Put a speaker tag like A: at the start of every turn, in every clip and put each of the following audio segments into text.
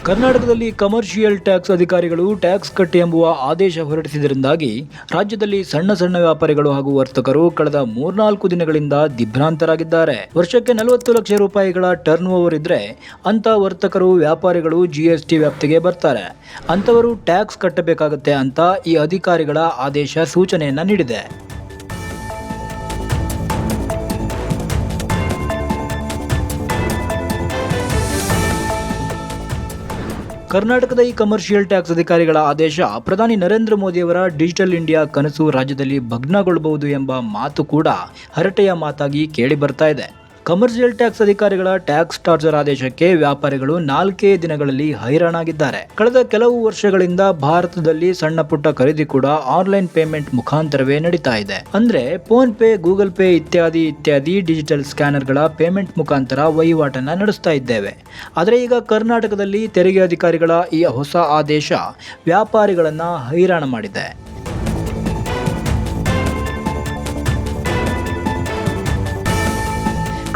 A: ಕರ್ನಾಟಕದಲ್ಲಿ commercial tax ಅಧಿಕಾರಿಗಳು tax ಕಟ್ಟಿ ಎಂಬುವ ಆದೇಶ ಹೊರಡಿಸಿದ್ದರಿಂದಾಗಿ ರಾಜ್ಯದಲ್ಲಿ ಸಣ್ಣ ಸಣ್ಣ ವ್ಯಾಪಾರಿಗಳು ಹಾಗೂ ವರ್ತಕರು ಕಳೆದ 3-4 ದಿನಗಳಿಂದ ದಿಗ್ಭ್ರಾಂತರಾಗಿದ್ದಾರೆ. ವರ್ಷಕ್ಕೆ 40 ಲಕ್ಷ ರೂಪಾಯಿಗಳ ಟರ್ನ್ ಓವರ್ ಇದ್ರೆ ಅಂತ ವರ್ತಕರು ವ್ಯಾಪಾರಿಗಳು ಜಿಎಸ್ಟಿ ವ್ಯಾಪ್ತಿಗೆ ಬರ್ತಾರೆ. ಅಂತವರು ಟ್ಯಾಕ್ಸ್ ಕಟ್ಟಬೇಕಾಗತ್ತೆ ಅಂತ ಈ ಅಧಿಕಾರಿಗಳ ಆದೇಶ ಸೂಚನೆಯನ್ನ ನೀಡಿದೆ. ಕರ್ನಾಟಕದ ಈ ಕಮರ್ಷಿಯಲ್ ಟ್ಯಾಕ್ಸ್ ಅಧಿಕಾರಿಗಳ ಆದೇಶ ಪ್ರಧಾನಿ ನರೇಂದ್ರ ಮೋದಿಯವರ ಡಿಜಿಟಲ್ ಇಂಡಿಯಾ ಕನಸು ರಾಜ್ಯದಲ್ಲಿ ಭಗ್ನಗೊಳ್ಳಬಹುದು ಎಂಬ ಮಾತು ಕೂಡ ಹರಟೆಯ ಮಾತಾಗಿ ಕೇಳಿ ಬರ್ತಾ ಇದೆ. ಕಮರ್ಷಿಯಲ್ ಟ್ಯಾಕ್ಸ್ ಅಧಿಕಾರಿಗಳ ಟ್ಯಾಕ್ಸ್ ಟಾರ್ಚರ್ ಆದೇಶಕ್ಕೆ ವ್ಯಾಪಾರಿಗಳು 4 ದಿನಗಳಲ್ಲಿ ಹೈರಾಣಾಗಿದ್ದಾರೆ. ಕಳೆದ ಕೆಲವು ವರ್ಷಗಳಿಂದ ಭಾರತದಲ್ಲಿ ಸಣ್ಣ ಪುಟ್ಟ ಖರೀದಿ ಕೂಡ ಆನ್ಲೈನ್ ಪೇಮೆಂಟ್ ಮುಖಾಂತರವೇ ನಡೀತಾ ಇದೆ. ಅಂದ್ರೆ ಫೋನ್ ಪೇ, ಗೂಗಲ್ ಪೇ ಇತ್ಯಾದಿ ಡಿಜಿಟಲ್ ಸ್ಕ್ಯಾನರ್ಗಳ ಪೇಮೆಂಟ್ ಮುಖಾಂತರ ವಹಿವಾಟನ್ನ ನಡೆಸ್ತಾ ಇದ್ದೇವೆ. ಆದರೆ ಈಗ ಕರ್ನಾಟಕದಲ್ಲಿ ತೆರಿಗೆ ಅಧಿಕಾರಿಗಳ ಈ ಹೊಸ ಆದೇಶ ವ್ಯಾಪಾರಿಗಳನ್ನ ಹೈರಾಣ ಮಾಡಿದೆ.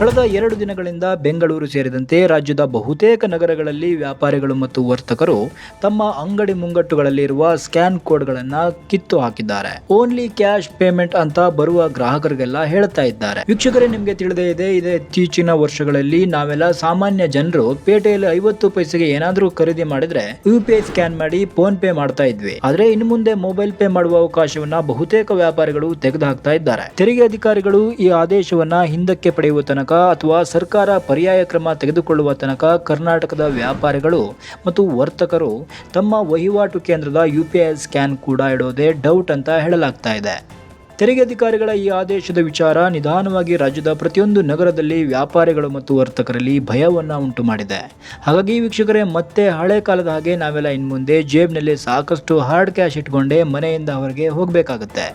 A: ಕಳೆದ 2 ದಿನಗಳಿಂದ ಬೆಂಗಳೂರು ಸೇರಿದಂತೆ ರಾಜ್ಯದ ಬಹುತೇಕ ನಗರಗಳಲ್ಲಿ ವ್ಯಾಪಾರಿಗಳು ಮತ್ತು ವರ್ತಕರು ತಮ್ಮ ಅಂಗಡಿ ಮುಂಗಟ್ಟುಗಳಲ್ಲಿ ಇರುವ ಸ್ಕ್ಯಾನ್ ಕೋಡ್ಗಳನ್ನು ಕಿತ್ತು ಹಾಕಿದ್ದಾರೆ. ಓನ್ಲಿ ಕ್ಯಾಶ್ ಪೇಮೆಂಟ್ ಅಂತ ಬರುವ ಗ್ರಾಹಕರಿಗೆಲ್ಲ ಹೇಳ್ತಾ ಇದ್ದಾರೆ. ವೀಕ್ಷಕರೇ, ನಿಮಗೆ ತಿಳಿದೇ ಇದೆ, ಇತ್ತೀಚಿನ ವರ್ಷಗಳಲ್ಲಿ ನಾವೆಲ್ಲ ಸಾಮಾನ್ಯ ಜನರು ಪೇಟೆಯಲ್ಲಿ 50 ಪೈಸೆಗೆ ಏನಾದರೂ ಖರೀದಿ ಮಾಡಿದ್ರೆ UPI ಸ್ಕ್ಯಾನ್ ಮಾಡಿ ಫೋನ್ ಪೇ ಮಾಡ್ತಾ ಇದ್ವಿ. ಆದ್ರೆ ಇನ್ನು ಮುಂದೆ ಮೊಬೈಲ್ ಪೇ ಮಾಡುವ ಅವಕಾಶವನ್ನ ಬಹುತೇಕ ವ್ಯಾಪಾರಿಗಳು ತೆಗೆದುಹಾಕ್ತಾ ಇದ್ದಾರೆ. ತೆರಿಗೆ ಅಧಿಕಾರಿಗಳು ಈ ಆದೇಶವನ್ನ ಹಿಂದಕ್ಕೆ ಪಡೆಯುವ ತನಕ ಅಥವಾ ಸರ್ಕಾರ ಪರ್ಯಾಯ ಕ್ರಮ ತೆಗೆದುಕೊಳ್ಳುವ ತನಕ ಕರ್ನಾಟಕದ ವ್ಯಾಪಾರಿಗಳು ಮತ್ತು ವರ್ತಕರು ತಮ್ಮ ವಹಿವಾಟು ಕೇಂದ್ರದ UPI ಸ್ಕ್ಯಾನ್ ಕೂಡ ಇಡೋದೇ ಡೌಟ್ ಅಂತ ಹೇಳಲಾಗ್ತಾ ಇದೆ. ತೆರಿಗೆ ಅಧಿಕಾರಿಗಳ ಈ ಆದೇಶದ ವಿಚಾರ ನಿಧಾನವಾಗಿ ರಾಜ್ಯದ ಪ್ರತಿಯೊಂದು ನಗರದಲ್ಲಿ ವ್ಯಾಪಾರಿಗಳು ಮತ್ತು ವರ್ತಕರಲ್ಲಿ ಭಯವನ್ನ ಉಂಟು ಮಾಡಿದೆ. ಹಾಗಾಗಿ ವೀಕ್ಷಕರೇ, ಮತ್ತೆ ಹಳೆ ಕಾಲದ ಹಾಗೆ ನಾವೆಲ್ಲ ಇನ್ಮುಂದೆ ಜೇಬ್ನಲ್ಲಿ ಸಾಕಷ್ಟು ಹಾರ್ಡ್ ಕ್ಯಾಶ್ ಇಟ್ಕೊಂಡೇ ಮನೆಯಿಂದ ಹೊರಗೆ ಹೋಗಬೇಕಾಗುತ್ತೆ.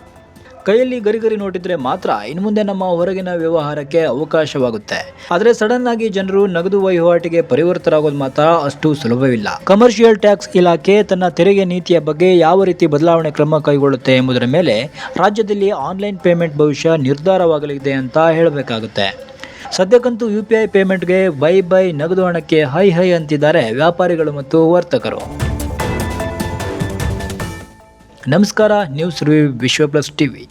A: ಕೈಯಲ್ಲಿ ಗರಿ ನೋಟಿದ್ರೆ ಮಾತ್ರ ಇನ್ನು ಮುಂದೆ ನಮ್ಮ ಹೊರಗಿನ ವ್ಯವಹಾರಕ್ಕೆ ಅವಕಾಶವಾಗುತ್ತೆ. ಆದರೆ ಸಡನ್ ಆಗಿ ಜನರು ನಗದು ವಹಿವಾಟಿಗೆ ಪರಿವರ್ತರಾಗೋದು ಮಾತ್ರ ಅಷ್ಟು ಸುಲಭವಿಲ್ಲ. ಕಮರ್ಷಿಯಲ್ ಟ್ಯಾಕ್ಸ್ ಇಲಾಖೆ ತನ್ನ ತೆರಿಗೆ ನೀತಿಯ ಬಗ್ಗೆ ಯಾವ ರೀತಿ ಬದಲಾವಣೆ ಕ್ರಮ ಕೈಗೊಳ್ಳುತ್ತೆ ಎಂಬುದರ ಮೇಲೆ ರಾಜ್ಯದಲ್ಲಿ ಆನ್ಲೈನ್ ಪೇಮೆಂಟ್ ಭವಿಷ್ಯ ನಿರ್ಧಾರವಾಗಲಿದೆ ಅಂತ ಹೇಳಬೇಕಾಗುತ್ತೆ. ಸದ್ಯಕ್ಕಂತೂ UPI ಪೇಮೆಂಟ್ಗೆ ಬೈ ನಗದು ಹಣಕ್ಕೆ ಹೈ ಅಂತಿದ್ದಾರೆ ವ್ಯಾಪಾರಿಗಳು ಮತ್ತು ವರ್ತಕರು. ನಮಸ್ಕಾರ, ನ್ಯೂಸ್ ರಿವ್ಯೂ ವಿಶ್ವ ಪ್ಲಸ್ ಟಿವಿ.